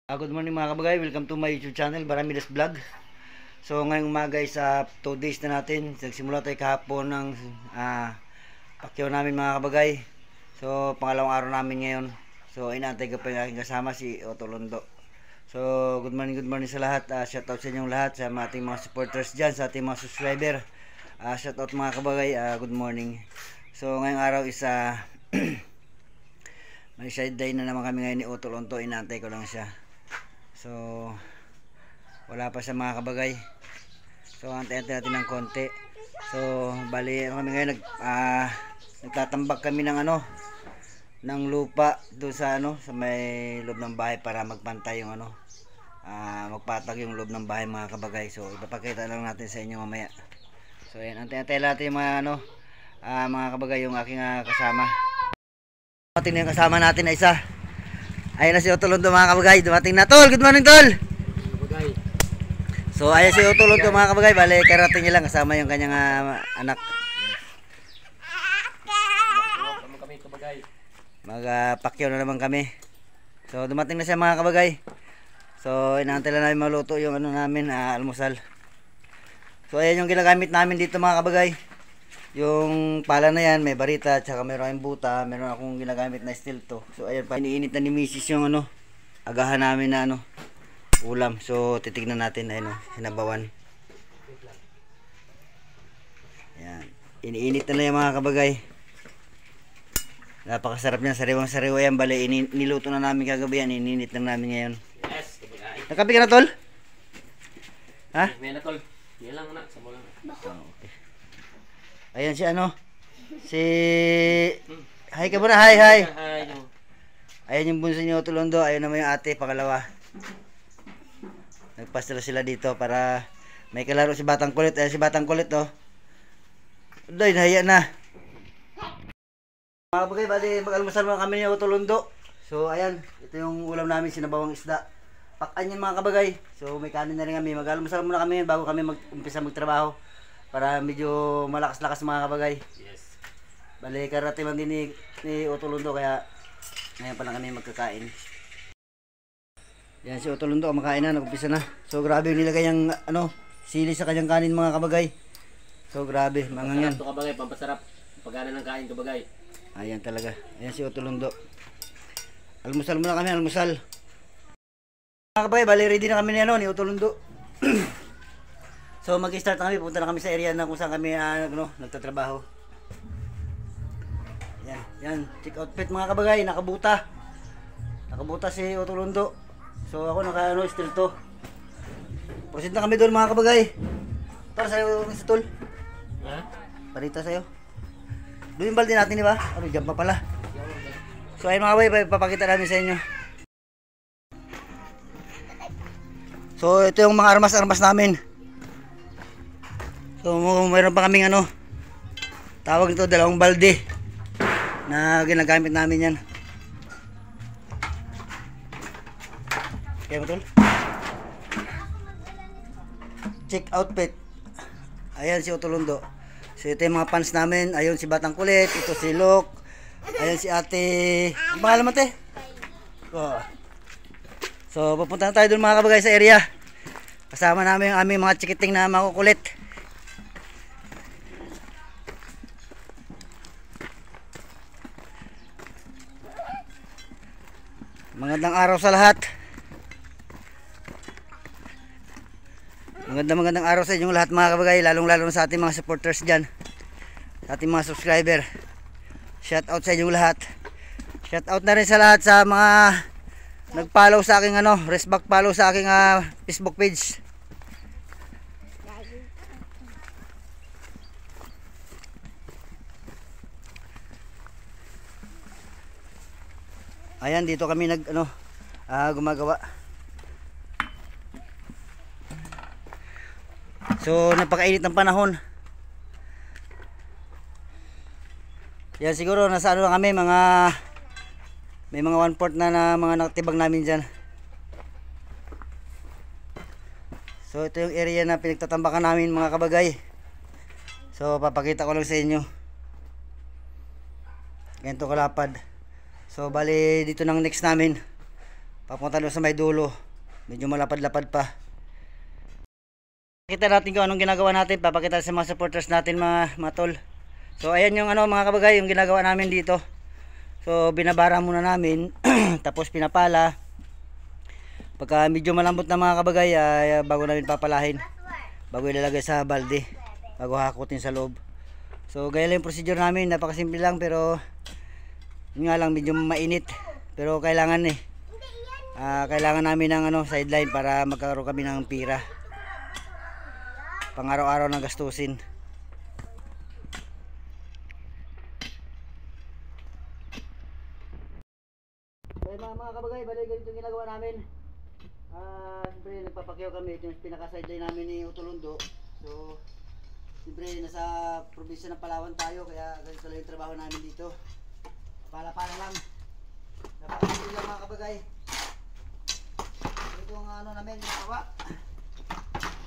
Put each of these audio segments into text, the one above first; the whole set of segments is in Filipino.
Good morning mga kabagay, welcome to my YouTube channel, Baramilas Vlog. So ngayong umaga is 2 days na natin. Nagsimula tayo kahapon ng pakyaw namin mga kabagay. So pangalawang araw namin ngayon. So inaantay ko pa yung aking kasama si Otto Londo. So good morning sa lahat. Shout out sa inyong lahat, sa ating mga supporters dyan, sa ating mga subscriber. Shout out mga kabagay, good morning. So ngayong araw is may side day na naman kami ngayon ni Otto Londo. Inaantay ko lang siya. So wala pa sa mga kabagay. So antay-antay natin ng konti. So bali kami ngayon nagtatambak kami ng ng lupa doon sa sa may loob ng bahay para magpantay yung magpatag yung loob ng bahay mga kabagay. So ipapakita lang natin sa inyo mamaya. So ayan, antay-antay natin yung mga kabagay, yung aking kasama. Dumating na yung kasama natin na isa. Ayan na si Otto Londo mga kabagay. Dumating na. Tol, good morning Tol. Kabagay. So ayan si Otto Londo mga kabagay. Bale karating niya lang kasama yung kanyang anak. Kami kabagay. Magpakyaw na naman kami. So dumating na siya mga kabagay. So inaantay lang namin maluto yung namin almusal. So ayan yung ginagamit namin dito mga kabagay. Yung pala na yan, may barita, tsaka meron akong buta, meron akong ginagamit na steel to. So ayan pa, iniinit na ni Mrs. yung agahan namin na ulam. So titignan natin, ayun hinabawan. Ayan, iniinit na yung mga kabagay. Napakasarap niya, sariwang sariwa yan. Bale, niluto na namin kagabi yan, iniinit na namin ngayon. Yes, kabagay. Nakapi ka na Tol? Ha? May na Tol. Yan lang na, samo lang. Okay. Ayan si si hi ka muna, hi. Hi. Ayan yung bunso niyo Otto Londo, ayun naman yung ate, pangalawa. Nagpastila sila dito para may kalaro si Batang Kulit. Ayan si Batang Kulit Doy, nahiya na. Mga kabagay, bali mag-almusal muna kami ni Otto Londo. So ayan, ito yung ulam namin, sinabawang isda. Pakan yan mga kabagay. So may kanin na rin kami. Mag-almusal muna kami bago kami mag-umpisa magtrabaho. Para medyo malakas-lakas mga kabagay. Yes. Bali karate man din ni Otto Londo, kaya ngayon pa lang kami magkakain. Yan si Otto Londo, kumakain na, nag-umpisa na. So grabe yung nilagay yung sili sa kanyang kanin mga kabagay. So grabe, mangang yan. Ito kabagay, pampasarap. Pagana ng kain kabagay. Ayan talaga. Ayan si Otto Londo. Almusal muna kami, almusal. Mga kabagay, bali ready na kami ni Otto Londo. So mag-start na kami, pupunta na kami sa area na kung saan kami nagtatrabaho. Yan, check outfit mga kabagay, nakabuta. Nakabuta si Otto Londo. So ako steel to. Proceed na kami doon mga kabagay. Para sa'yo sa Tol. Ha? Parita sa'yo. Doon yung balde natin, di ba? Diyan pa pala. So ayun mga kabagay, papakita namin sa inyo. So ito yung mga armas-armas namin. So mayroon pa kaming tawag nito, dalawang balde na ginagamit namin yan. Kaya mo Tol? Check outfit. Ayan si Otto Londo. So ito yung mga pants namin. Ayun si Batang Kulit. Ito si Lok. Ayan si ate. Ang pangalan mo te? So pupunta na tayo dun mga kabagay sa area. Kasama namin yung aming mga chikiting na makukulit. Magandang araw sa lahat. Magandang araw sa inyong lahat mga kabagay, lalong-lalo sa ating mga supporters dyan, sa ating mga subscriber. Shout out sa inyong lahat. Shout out na rin sa lahat sa mga nag-follow sa aking respect follow sa aking Facebook page. Ayan, dito kami gumagawa. So napakainit ng panahon. Yan siguro nasa lang kami, may mga 1/4 na mga nakatibag namin dyan. So ito yung area na pinagtatambakan namin mga kabagay. So papakita ko lang sa inyo. Ganito kalapad. So bali dito nang next namin. Papunta doon sa may dulo. Medyo malapad-lapad pa. Kita natin kung anong ginagawa natin. Papakita sa mga supporters natin mga tol. So ayan yung ano mga kabagay, yung ginagawa namin dito. So binabara muna namin. Tapos pinapala. Pagka medyo malambot na mga kabagay, bago namin papalahin. Bago ilalagay sa balde. Bago hakutin sa loob. So gaya lang yung procedure namin. Napakasimple lang pero yun nga lang medyo mainit. Pero kailangan kailangan namin ng sideline para magkaroon kami ng pira pang araw-araw na gastusin. Kaya mga kabagay, bali ganito yung ginagawa namin. Siyempre nagpapakyaw kami. Ito yung pinaka-sideline namin ni Utulundo. So siyempre nasa probinsya ng Palawan tayo, kaya ganito lang yung trabaho namin dito. Pala-pala lang. Napakasimple lang mga kabagay. Ito ang namin ginagawa.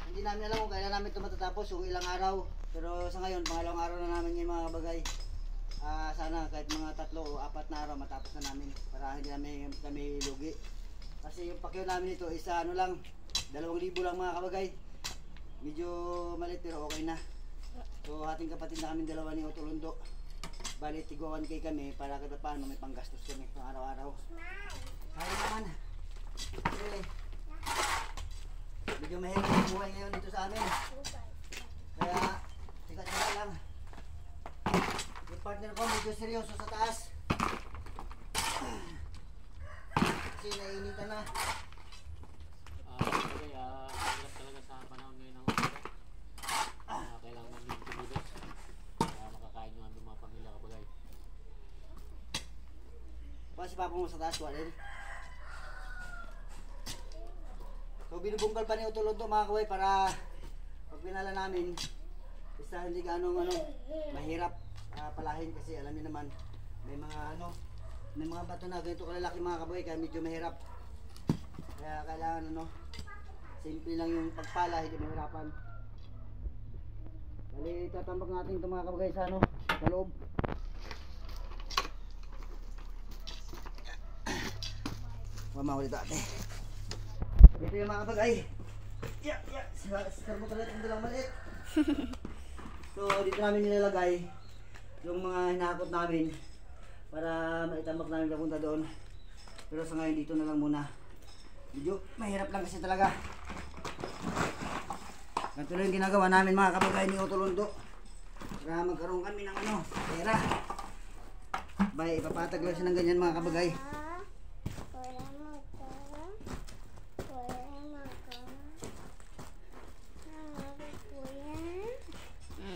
Hindi namin alam kung kailan namin ito matatapos, kung ilang araw. Pero sa ngayon, pangalawang araw na namin yung mga kabagay. Sana kahit mga 3 o 4 na araw matapos na namin para hindi namin kami lugi. Kasi yung pakyaw namin ito isa lang, 2,000 lang mga kabagay. Medyo maliit pero okay na. So ating kapatid na kami dalawa ni Utulundo. Bali tigwa 1K kami para kada paano may panggastos kami pang araw-araw. Kaya naman. Okay. Medyo mahirap yung buhay ngayon dito sa amin. Kaya tiga-tiga lang. Yung partner ko medyo seryoso sa taas. Kasi naiinitan na. Hirap talaga sa panahon ngayon ng kailangan namin tumilos para makakain yung aming mga pamilya kabagay. Si papa mo sa taas, walin. So binubungkal pa ni Utulundo mga kaway para pag pinala namin isa hindi ganong mahirap palahin kasi alam niyo naman may mga bato na ganito kalalaki mga kabagay kaya medyo mahirap. Kaya kailangan simple lang yung pagpala, hindi mahirapan. Bali tatambak natin ito mga kabagay sa sa loob. Mamahuli dati. Ito yung mga kabagay. Sarbo talaga yung dalang maliit. So dito namin nilalagay yung mga hinakot namin para maitambak namin papunta doon. Pero sa ngayon dito na lang muna. Medyo mahirap lang kasi talaga. Ganito lang yung ginagawa namin mga kabagay ni Utulundo para magkaroon kami ng pera. Bay, ipapatag lang siya ng ganyan mga kabagay.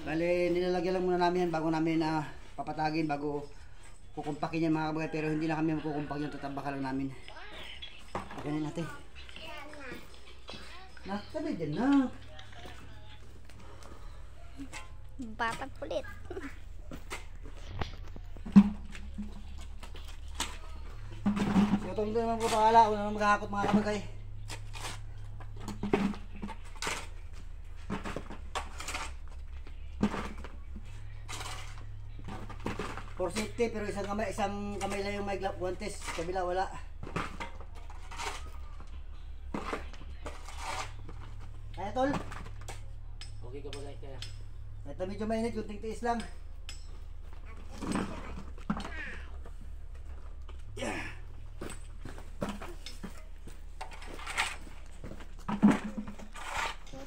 Bale, nilalagyan lang muna namin yan bago namin papatagin, bago kukumpakin yan mga kabagay. Pero hindi na kami magkukumpak yung tatambakan lang namin. Paganin natin. Nakatabi dyan na. Batang kulit. So ito hindi naman po pakala kung naman maghahakot mga kabagay. For safety, pero isang kamay lang yung may guantes, kabila wala. Kaya tol? Okay kabagay kaya. Ito medyo mainit, kunting tiis lang.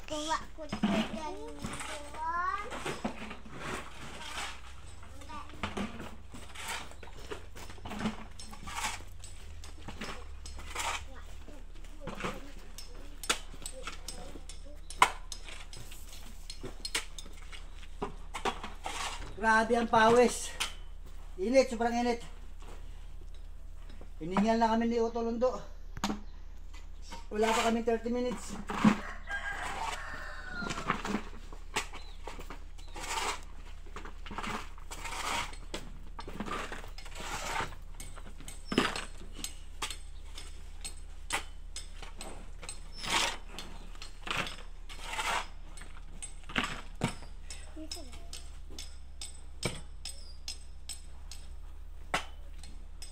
Kuha ko dyan. Grabe ang pawis. Init, sobrang init. Hiningal na kami ni Utulundo. Wala pa kami 30 minutes.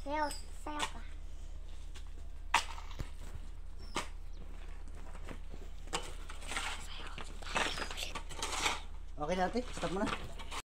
Sayaw, sayaw ka. Okay na ate, stop mo na.